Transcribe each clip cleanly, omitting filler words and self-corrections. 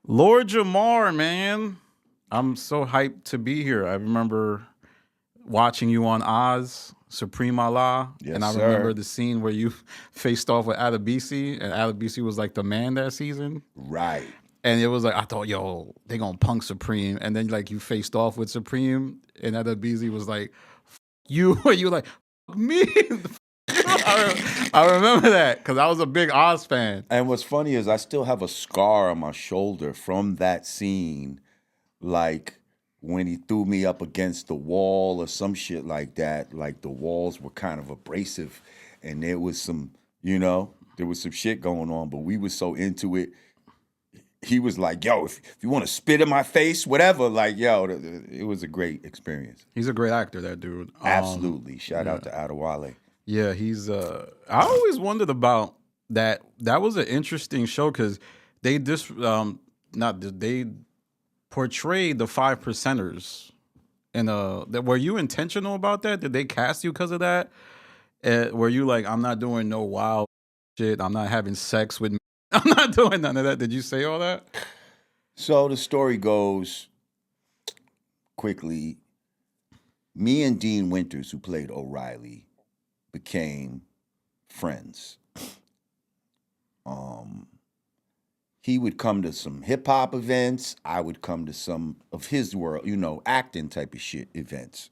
Lord Jamar, man. I'm so hyped to be here. I remember watching you on Oz, Supreme Allah, and Yes, I remember sir. the scene where you faced off with Adabisi, and Adabisi was like the man that season. Right. And it was like, I thought, yo, they gonna punk Supreme. And then like you faced off with Supreme, and Adabisi was like, you, you were like, me. I remember that because I was a big Oz fan. And what's funny is I still have a scar on my shoulder from that scene, like when he threw me up against the wall or some shit like that. Like the walls were kind of abrasive, and there was some, there was some shit going on, but we were so into it. He was like, "Yo, if you want to spit in my face, whatever." Like, yo, it was a great experience. He's a great actor, that dude. Absolutely. Shout Yeah. out to Adewale. Yeah, he's I always wondered about that. That was an interesting show because they just not they portrayed the five percenters. And were you intentional about that? Did they cast you because of that? Were you like, I'm not doing no wild shit, I'm not having sex with I'm not doing none of that. Did you say all that? So the story goes quickly. Me and Dean Winters, who played O'Reilly, became friends. Um, he would come to some hip hop events. I would come to some of his world, acting type of shit events.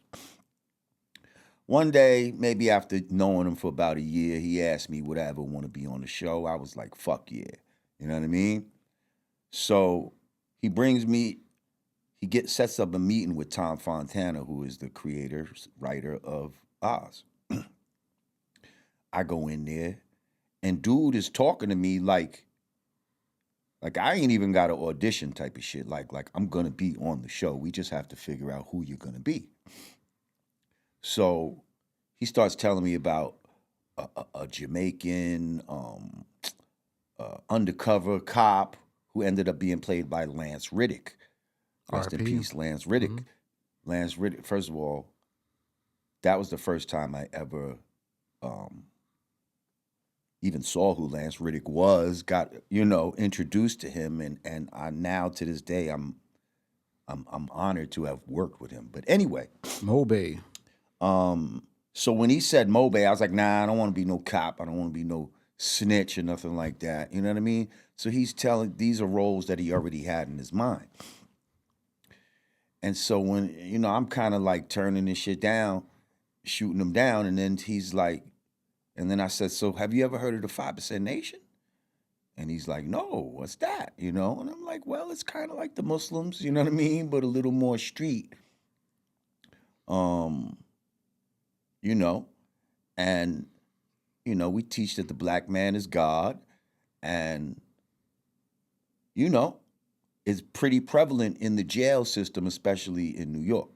One day, maybe after knowing him for about a year, he asked me would I ever want to be on the show. I was like, fuck yeah. You know what I mean? So he brings me, sets up a meeting with Tom Fontana, who is the creator, writer of Oz. I go in there, and dude is talking to me like I ain't even got an audition type of shit. Like I'm gonna be on the show. We just have to figure out who you're gonna be. So he starts telling me about a Jamaican undercover cop who ended up being played by Lance Riddick. Rest in RP. peace, Lance Riddick. Mm-hmm. Lance Riddick. First of all, that was the first time I ever um, even saw who Lance Riddick was. Got introduced to him, and I now to this day I'm honored to have worked with him. But anyway, Mobay. so when he said Mobay, I was like, nah, I don't want to be no cop. I don't want to be no snitch or nothing like that. You know what I mean? So he's telling these are roles that he already had in his mind. And so when I'm kind of like turning this shit down, shooting him down, and then he's like, and then I said, so have you ever heard of the 5% Nation? And he's like, no, what's that? And I'm like, well, it's kind of like the Muslims, you know what I mean, but a little more street. Um, you know, and we teach that the black man is God, and it's pretty prevalent in the jail system, especially in New York.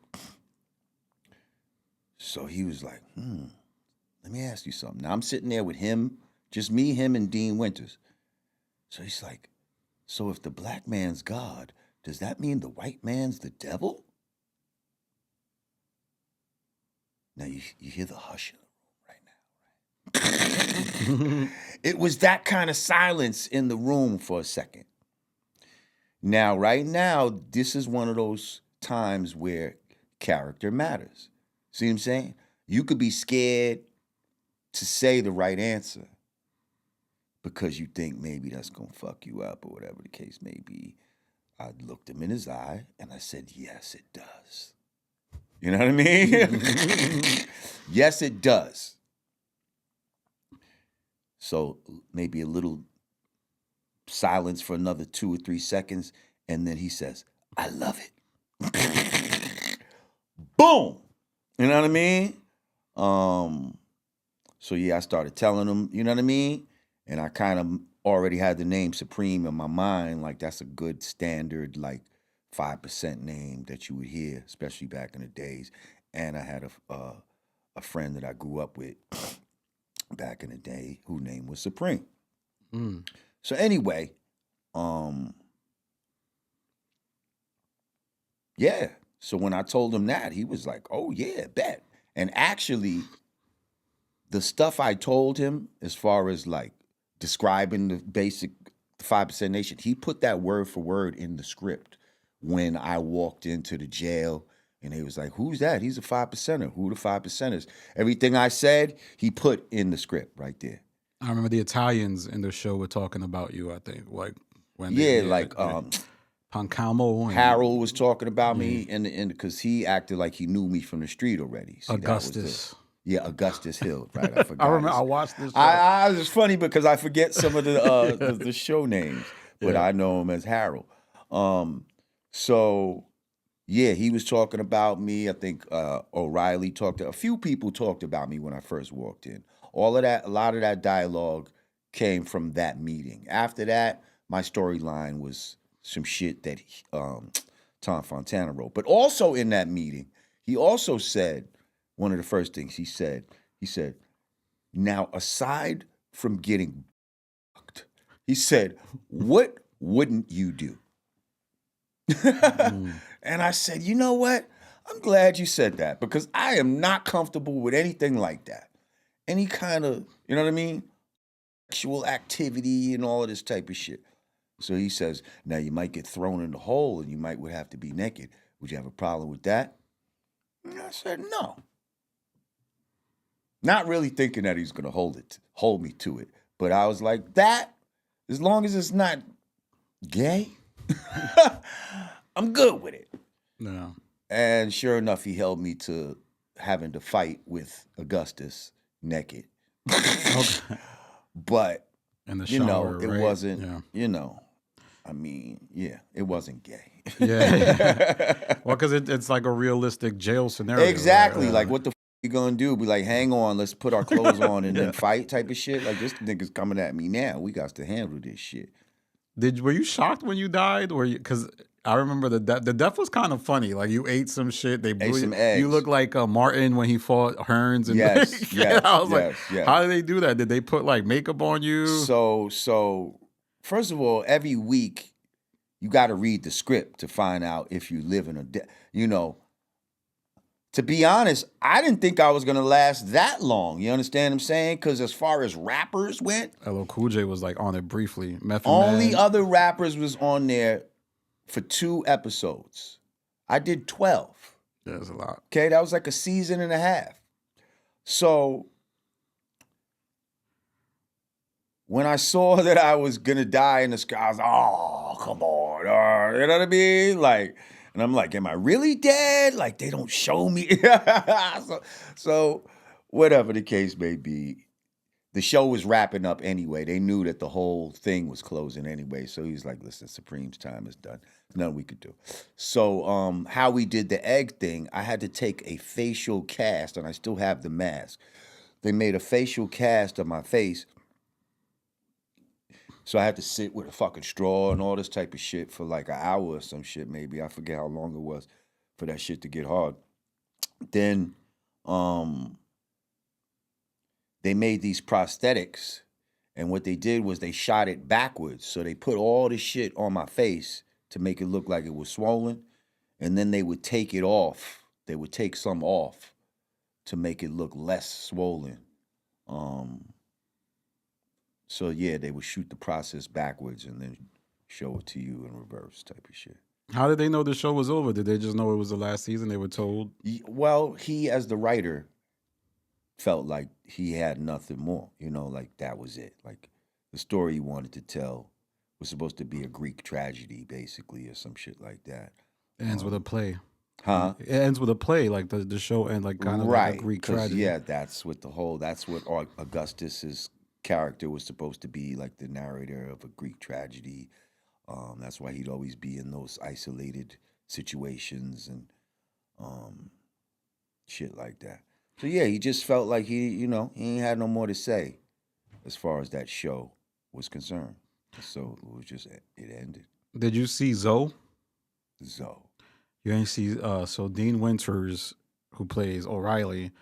So he was like, let me ask you something. Now I'm sitting there with him, just me, him, and Dean Winters. So he's like, so if the black man's God, does that mean the white man's the devil? Now you hear the hush in the room right now, right? It was that kind of silence in the room for a second. Now, right now, this is one of those times where character matters. See what I'm saying? You could be scared to say the right answer because you think maybe that's going to fuck you up or whatever the case may be. I looked him in his eye and I said, yes, it does. You know what I mean? Yes, it does. So maybe a little silence for another 2 or 3 seconds. And then he says, I love it. Boom. You know what I mean? So yeah, I started telling him, you know what I mean? And I kind of already had the name Supreme in my mind. Like that's a good standard, like 5% name that you would hear, especially back in the days. And I had a friend that I grew up with back in the day whose name was Supreme. Mm. So anyway, yeah. So when I told him that, he was like, "Oh yeah, bet." And actually, the stuff I told him, as far as like describing the basic the 5% Nation. He put that word for word in the script when I walked into the jail. And he was like, who's that? He's a 5%er. Who are the 5%ers? Everything I said, he put in the script right there. I remember the Italians in the show were talking about you, I think. Like when Pancamo and Harold was talking about me, and because he acted like he knew me from the street already. See, Augustus. Augustus Hill, right? I forgot. I remember I watched this show. It's funny because I forget some of the show names, but I know him as Harold. So yeah, he was talking about me. I think O'Reilly a few people talked about me when I first walked in. A lot of that dialogue came from that meeting. After that, my storyline was some shit that Tom Fontana wrote. But also in that meeting, he also said, one of the first things he said, now aside from getting fucked, he said, what wouldn't you do? And I said, you know what? I'm glad you said that because I am not comfortable with anything like that. Any kind of, you know what I mean? Sexual activity and all of this type of shit. So he says, now you might get thrown in the hole and you would have to be naked. Would you have a problem with that? And I said, no. Not really thinking that he's going to hold me to it. But I was like, that, as long as it's not gay, I'm good with it. No. And sure enough, he held me to having to fight with Augustus naked. Okay. But, in the shower, it right? wasn't, it wasn't gay. Yeah. Well, because it's like a realistic jail scenario. Exactly. Right? Like, what the you gonna do? Be like, hang on, let's put our clothes on and then fight type of shit? Like, this nigga's coming at me now. We got to handle this shit. Were you shocked when you died? Because I remember the death was kind of funny. Like, you ate some shit. They blew some eggs. You look like Martin when he fought Hearns. And yes. I was like, how did they do that? Did they put like makeup on you? So first of all, every week you got to read the script to find out if you live in a death. To be honest, I didn't think I was going to last that long. You understand what I'm saying? Because as far as rappers went, LL Cool J was like on it briefly. Only other rappers was on there for 2 episodes. I did 12. Yeah, that's a lot. Okay, that was like a season and a half. So when I saw that I was going to die in the sky, I was like, oh, come on. You know what I mean? Like, and I'm like, am I really dead? Like, they don't show me. so whatever the case may be, the show was wrapping up anyway. They knew that the whole thing was closing anyway. So he's like, listen, Supreme's time is done. Nothing we could do. So how we did the egg thing, I had to take a facial cast, and I still have the mask. They made a facial cast of my face. So I had to sit with a fucking straw and all this type of shit for like an hour or some shit, maybe. I forget how long it was for that shit to get hard. Then they made these prosthetics, and what they did was they shot it backwards. So they put all this shit on my face to make it look like it was swollen, and then they would take it off. They would take some off to make it look less swollen. So yeah, they would shoot the process backwards and then show it to you in reverse type of shit. How did they know the show was over? Did they just know it was the last season? They were told? Well, he, as the writer, felt like he had nothing more. Like that was it. Like the story he wanted to tell was supposed to be a Greek tragedy, basically, or some shit like that. It ends with a play. Huh? It ends with a play, like the show ends like kind of like a Greek tragedy. Yeah, that's what Augustus's character was supposed to be, like the narrator of a Greek tragedy. That's why he'd always be in those isolated situations and shit like that. So yeah, he just felt like he ain't had no more to say as far as that show was concerned. So it was just, it ended. Did you see Zoe? Zoe. You ain't see so Dean Winters, who plays O'Reilly,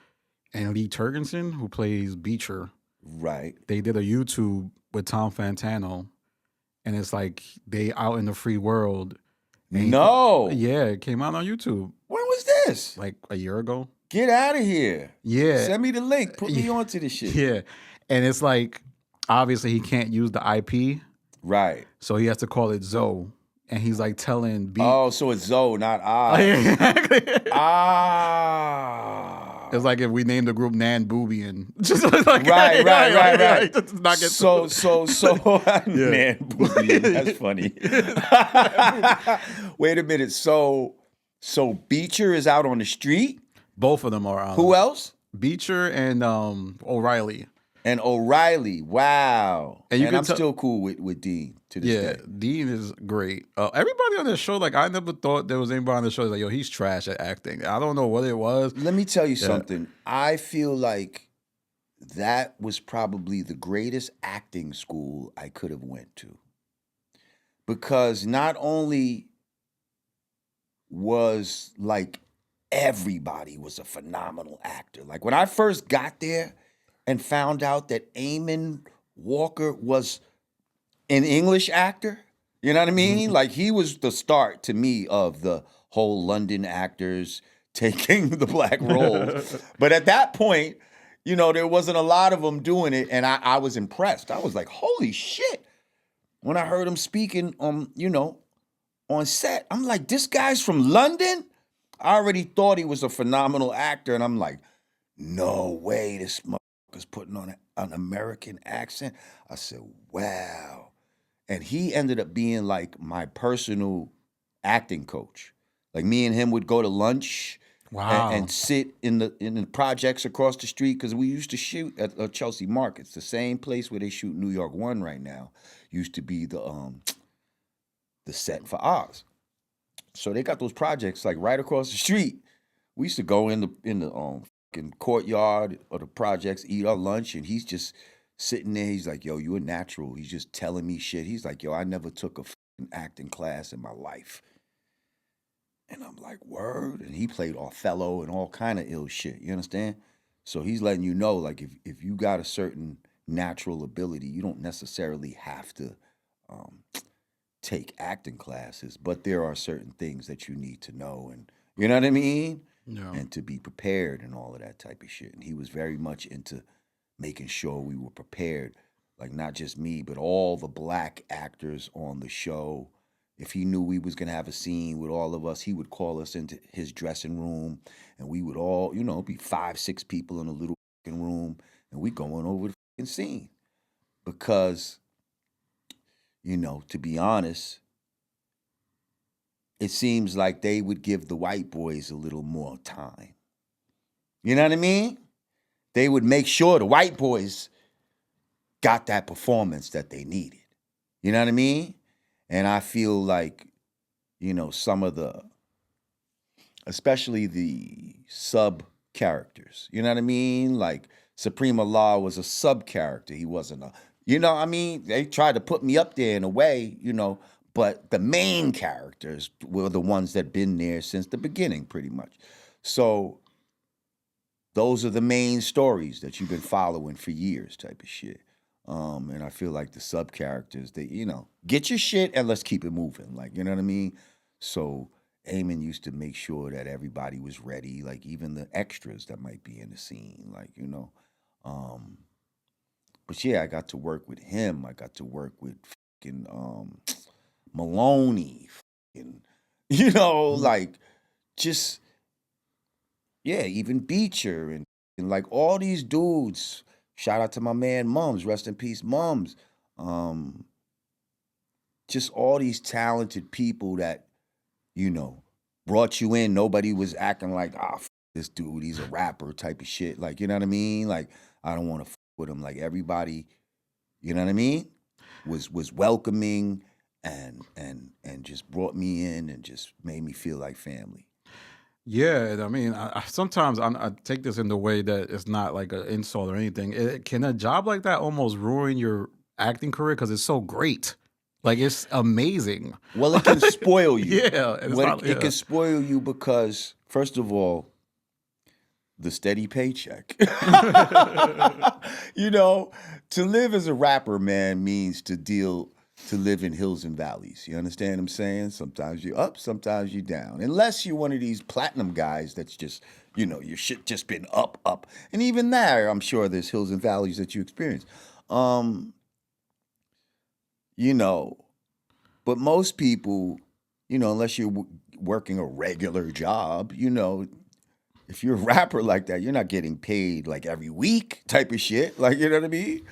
and Lee Turgensen, who plays Beecher. Right. They did a YouTube with Tom Fantano, and it's like they out in the free world. No. Yeah, it came out on YouTube. When was this? Like a year ago. Get out of here. Yeah. Send me the link. Put me onto this shit. Yeah. And it's like, obviously he can't use the IP. Right. So he has to call it Zoe. And he's like telling B. Oh, so it's Zoe, not I. Exactly. Ah. It's like if we named the group Nan Boobian. Just like, Right. Like, just not get So Yeah. man, Boobian, that's funny. Wait a minute. So Beecher is out on the street? Both of them are Who else? Beecher and O'Reilly. And O'Reilly. Wow. And you can I'm still cool with Dean to this day. Dean is great. Everybody on this show, like I never thought there was anybody on the show that's like, yo, he's trash at acting. I don't know what it was. Let me tell you something. I feel like that was probably the greatest acting school I could have went to. Because not only was like everybody was a phenomenal actor. Like when I first got there and found out that Eamon Walker was an English actor, you know what I mean? Like he was the start to me of the whole London actors taking the black role. But at that point, you know, there wasn't a lot of them doing it, and I was impressed. I was like, holy shit. When I heard him speaking on set, I'm like, this guy's from London? I already thought he was a phenomenal actor, and I'm like, no way, this motherfucker's putting on an American accent. I said, wow. And he ended up being like my personal acting coach. Like me and him would go to lunch. Wow. And sit in the projects across the street, because we used to shoot at Chelsea Markets, the same place where they shoot New York 1 right now. Used to be the set for Oz. So they got those projects like right across the street. We used to go in the fucking courtyard of the projects, eat our lunch, and he's just sitting there. He's like, yo, you a natural. He's just telling me shit. He's like, yo, I never took a fucking acting class in my life. And I'm like, word? And he played Othello and all kind of ill shit, you understand? So he's letting you know, like, if you got a certain natural ability, you don't necessarily have to take acting classes, but there are certain things that you need to know, and you know what I mean? Yeah. And to be prepared and all of that type of shit. And he was very much into making sure we were prepared, like not just me, but all the black actors on the show. If he knew we was going to have a scene with all of us, he would call us into his dressing room, and we would all, be 5, 6 people in a little room, and we going over the scene. Because, to be honest, it seems like they would give the white boys a little more time. You know what I mean? They would make sure the white boys got that performance that they needed. You know what I mean? And I feel like, some of especially the sub characters, you know what I mean? Like Supreme Allah was a sub character. He wasn't they tried to put me up there in a way, but the main characters were the ones that been there since the beginning, pretty much. So those are the main stories that you've been following for years, type of shit. And I feel like the sub characters, they, get your shit and let's keep it moving. Like, you know what I mean? So Eamon used to make sure that everybody was ready, like even the extras that might be in the scene, like, But yeah, I got to work with him. I got to work with fucking Maloney, fucking, like just, yeah, even Beecher and like all these dudes. Shout out to my man Mums, rest in peace, Mums. Just all these talented people that, brought you in. Nobody was acting like, this dude, he's a rapper type of shit. Like, you know what I mean? Like, I don't want to with him. Like everybody, you know what I mean? Was welcoming and just brought me in and just made me feel like family. Yeah, I mean, I sometimes I take this in the way that it's not like an insult or anything. Can a job like that almost ruin your acting career because it's so great? Like it's amazing. Well, it can spoil you. Yeah, It can spoil you because, first of all, the steady paycheck. To live as a rapper, man, means to live in hills and valleys. You understand what I'm saying? Sometimes you're up, sometimes you're down. Unless you're one of these platinum guys that's just, your shit just been up. And even there, I'm sure there's hills and valleys that you experience. you know, but most people, unless you're working a regular job, if you're a rapper like that, you're not getting paid like every week type of shit. Like, you know what I mean?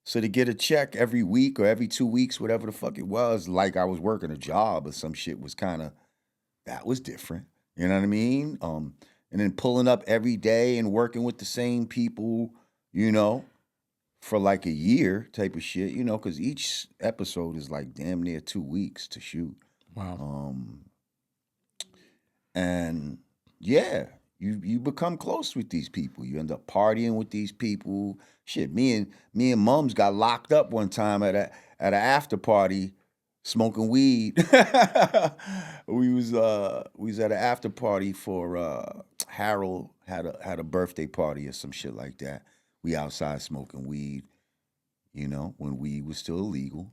So to get a check every week or every 2 weeks, whatever the fuck it was, like I was working a job or some shit was that was different. You know what I mean? And then pulling up every day and working with the same people, for like a year type of shit, because each episode is like damn near 2 weeks to shoot. Wow. And yeah, you become close with these people. You end up partying with these people. Shit, me and Mums got locked up one time at an after party smoking weed. we was at an after party for Harold had a birthday party or some shit like that. We outside smoking weed, when weed was still illegal,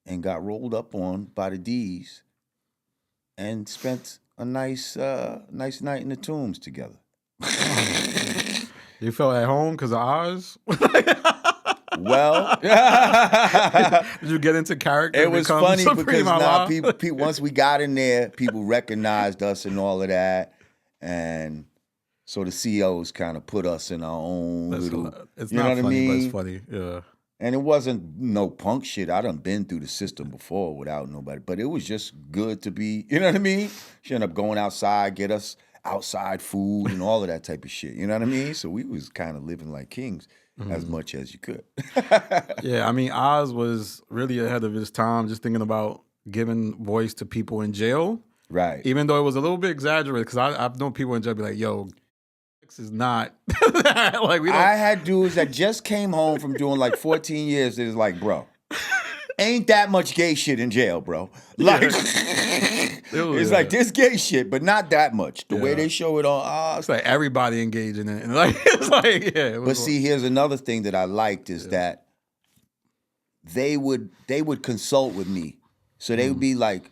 and got rolled up on by the D's and spent a nice night in the Tombs together. You felt at home because of ours? Well, did you get into character? It was funny because now people, once we got in there, people recognized us and all of that, and so the CEOs kind of put us in our own little. It's not funny, but it's funny. Yeah. And it wasn't no punk shit. I done been through the system before without nobody, but it was just good to be. You know what I mean? She ended up going outside, get us outside food and all of that type of shit. You know what I mean? So we was kind of living like kings. As much as you could. Yeah, I mean, Oz was really ahead of his time, just thinking about giving voice to people in jail. Right. Even though it was a little bit exaggerated, because I've known people in jail be like, yo, this is not. Like, we don't. I had dudes that just came home from doing like 14 years. It was like, bro, ain't that much gay shit in jail, bro. Like, it's like this gay shit, but not that much. The way they show it on Oz. It's like everybody engaging in it. And like, it's like, yeah. But see, here's another thing that I liked is that they would consult with me. So they would be like,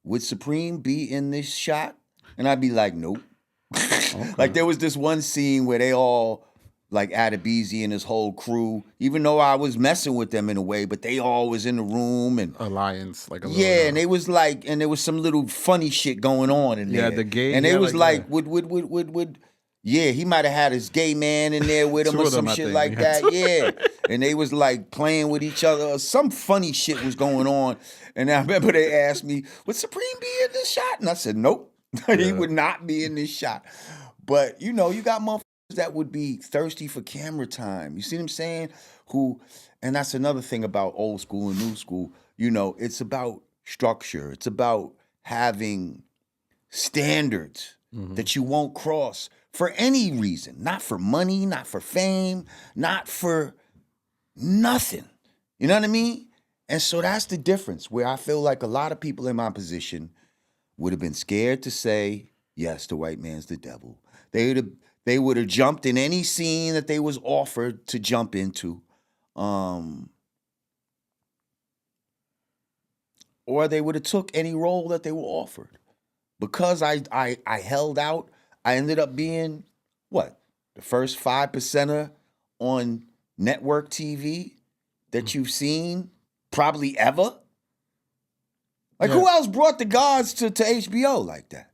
would Supreme be in this shot? And I'd be like, nope. Okay. Like there was this one scene where they all, like Adebisi and his whole crew, even though I was messing with them in a way, but they all was in the room and alliance, like and they was like, and there was some little funny shit going on in there. Yeah, the gay, and they was like would he might have had his gay man in there with him or some shit like that. Yeah, and they was like playing with each other. Some funny shit was going on, and I remember they asked me, "Would Supreme be in this shot?" And I said, "Nope, he would not be in this shot." But you got motherfuckers that would be thirsty for camera time. You see what I'm saying? And that's another thing about old school and new school. It's about structure. It's about having standards that you won't cross for any reason. Not for money, not for fame, not for nothing. You know what I mean? And so that's the difference where I feel like a lot of people in my position would have been scared to say, yes, the white man's the devil. They would have jumped in any scene that they was offered to jump into. Or they would have took any role that they were offered. Because I held out, I ended up being, the first 5%er on network TV that you've seen probably ever? Like, who else brought the gods to HBO like that?